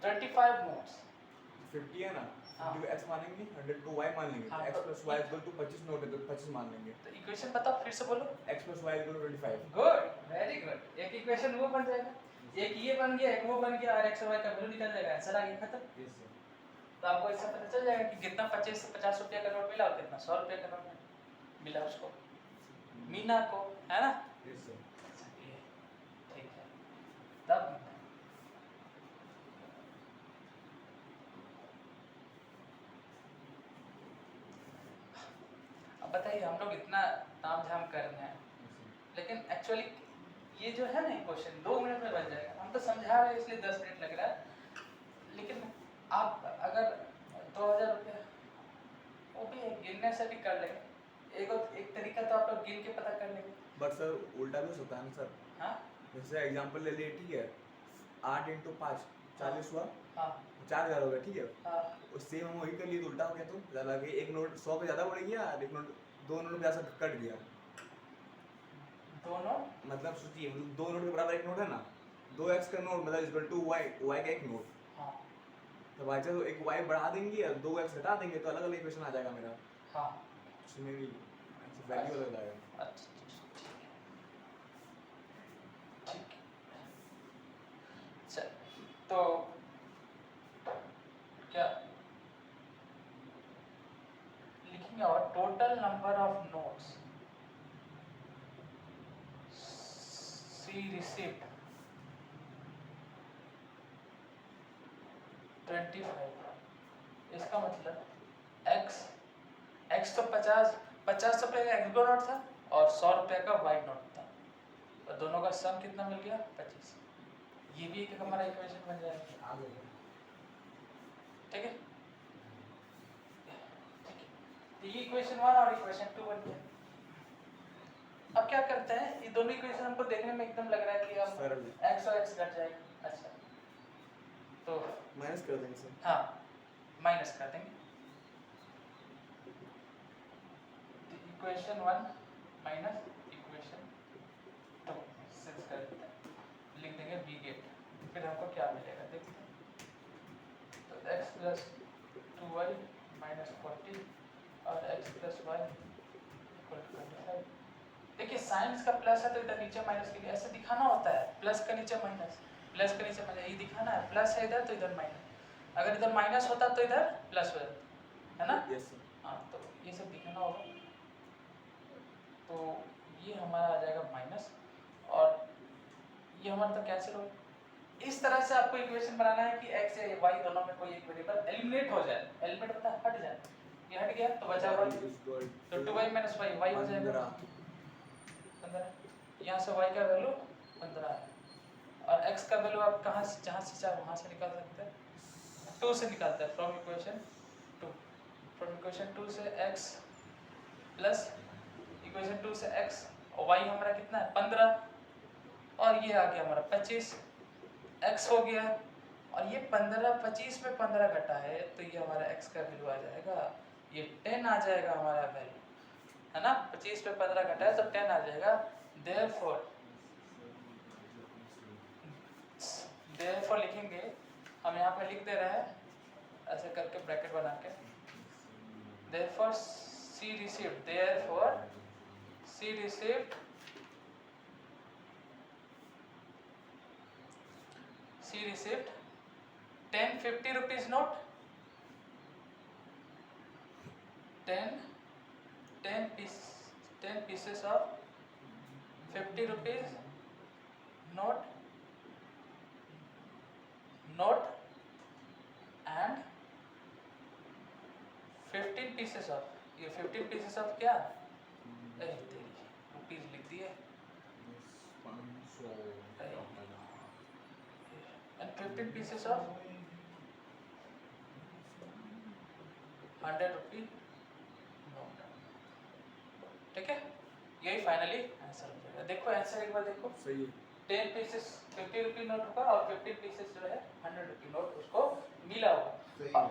25 नोट्स 50 है ना, हाँ। जो x मानेंगे 100 को y मान लेंगे, हाँ, x तो plus y equal to 25 note है तो 25 मान लेंगे। तो इक्वेशन बताओ, फिर से बोलो। x plus y equal to 25। Good, very good. एक इक्वेशन वो बन जाएगा, एक ये बन गया, एक वो बन गया, और x और y का वैल्यू निकल जाएगा, आंसर आ गया, खत्म। Yes sir. तो आपको इससे पता चल जाएगा कि कितना 25 से 50 रुपये का नोट मिला और कितना 100 रुपये का नोट मिला उसको, मीना को, है ना? Yes sir. ठीक है, तब अब बताइए, हम लोग इतना ताम झाम कर रहे हैं, लेकिन एक्चुअली ये जो है ना क्वेश्चन 2 मिनट में बन जाएगा। हम तो समझा रहे हैं इसलिए 10 मिनट लग रहा है, लेकिन आप अगर 2000 रुपये वो भी गिनने से भी कर लेंगे, एक तरीका तो आप लोग गिन के पता कर लेंगे। बट सर उल्टा भी हो सकता है ना सर। हाँ, जैसे एग्जांपल ले लिए, ठीक है, 8 × 5 40 हुआ, हाँ, 4000 हो गया, ठीक है। हाँ, उससे हम वही कर लिए तो उल्टा हो गया, तो ज़्यादा कि एक नोट 100 पे ज़्यादा बढ़ गया, एक नोट 2 नोट पे ज़्यादा कट गया। दोनों मतलब सोचिए, 2 नोट के बराबर एक नोट है ना, 2x का नोट मतलब इक्वल टू y का एक नोट। हाँ, तो बाई चांस एक y बढ़ा देंगे और 2x घटा देंगे तो अलग अलग इक्वेशन आ जाएगा मेरा, हाँ, उसमें भी वैल्यू अलग आएगा। अच्छा, ठीक है। चल, तो क्या लिखेंगे? और total number of notes she received 25। इसका मतलब x तो 50 रुपये का x नोट था और 100 रुपये का y नोट था, तो दोनों का सम कितना मिल गया? 25। ये भी एक हमारा इक्वेशन बन जाएगा, ठीक है? तो ये इक्वेशन 1 और इक्वेशन 2 बन गया। अब क्या करते हैं, ये दोनों इक्वेशन हमको देखने में एकदम लग रहा है कि अब सरल x और x घट जाएगा। अच्छा, तो माइनस कर देंगे सर। हाँ, माइनस कर देंगे। इक्वेशन 1 माइनस इक्वेशन 2 6 कर देते हैं, लिख देंगे b गेट। फिर हमको क्या मिलेगा देखते हैं। तो x प्लस 2y माइनस 40 और x plus y equal to 25। देखिए साइंस का प्लस है तो इधर नीचे माइनस के लिए ऐसे दिखाना होता है, प्लस का नीचे माइनस, प्लस का नीचे माइनस, ये दिखाना है। प्लस है इधर तो इधर माइनस, अगर इधर माइनस होता तो इधर प्लस हो जाता, है ना? Yes sir. हाँ, तो ये सब दिखाना होगा। तो ये हमारा आ जाएगा माइनस, और ये हमारा तो कैंसिल हो गया। इस तरह से आपको इक्वेशन बनाना है कि x या y दोनों में कोई एक वेरिएबल एलिमिनेट हो जाए। एलिमिनेट मतलब हट जाए, ये हट गया तो बचा हुआ तो 2y माइनस y, y हो जाएगा 15। यहाँ से y का वैल्यू 15 है, और x का वैल्यू आप कहाँ से, जहाँ से चाहे वहाँ से निकाल सकते हैं, 2 से निकालते हैं, फ्रॉम इक्वेशन 2 से x प्लस इक्वेशन 2 से x, और y हमारा कितना है 15, और ये आ गया हमारा 25, x हो गया, और ये 15 25 में 15 घटा है तो ये हमारा x का वैल्यू आ जाएगा, ये 10 आ जाएगा हमारा वैल्यू, है ना? 25 पे 15 घटा है तो 10 आ जाएगा। देयरफॉर देयरफॉर लिखेंगे, हम यहाँ पे लिख दे रहे हैं ऐसे करके ब्रैकेट बना के, therefore she received, therefore she received she received 10 50 rupees note, 10 pieces of 50 rupees note and 15 pieces of, ये 15 pieces of क्या, रुपीज लिख दिए, and 15 pieces of 100 rupee note. ठीक है, यही फाइनली आंसर हो जाएगा। देखो आंसर एक बार देखो, सही है। 10 पीसेस 50 रुपी नोट होगा और 15 पीसेस जो है 100 रुपी नोट उसको मिला होगा।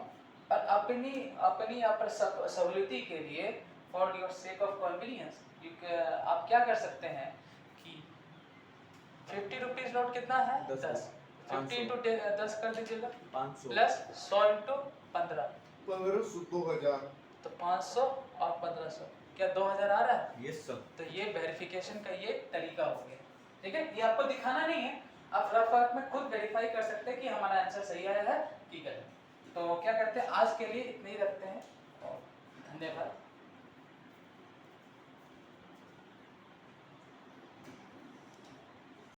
और अपनी यहाँ पर सहूलियती के लिए, for your sake of convenience, आप क्या कर सकते हैं कि 50 रुपीज नोट कितना है, 10, 50 इंटू 10 कर दीजिएगा, 500 प्लस 100 इंटू 15, 1500 2000, तो 500 और 1500 क्या 2000 आ रहा है। Yes sir. तो ये वेरिफिकेशन का ये तरीका हो गया। ठीक है, ये आपको दिखाना नहीं है, आप रफ वर्क में खुद वेरीफाई कर सकते हैं कि हमारा आंसर सही आया है कि गलत। तो क्या करते हैं, आज के लिए इतने ही रखते हैं और धन्यवाद।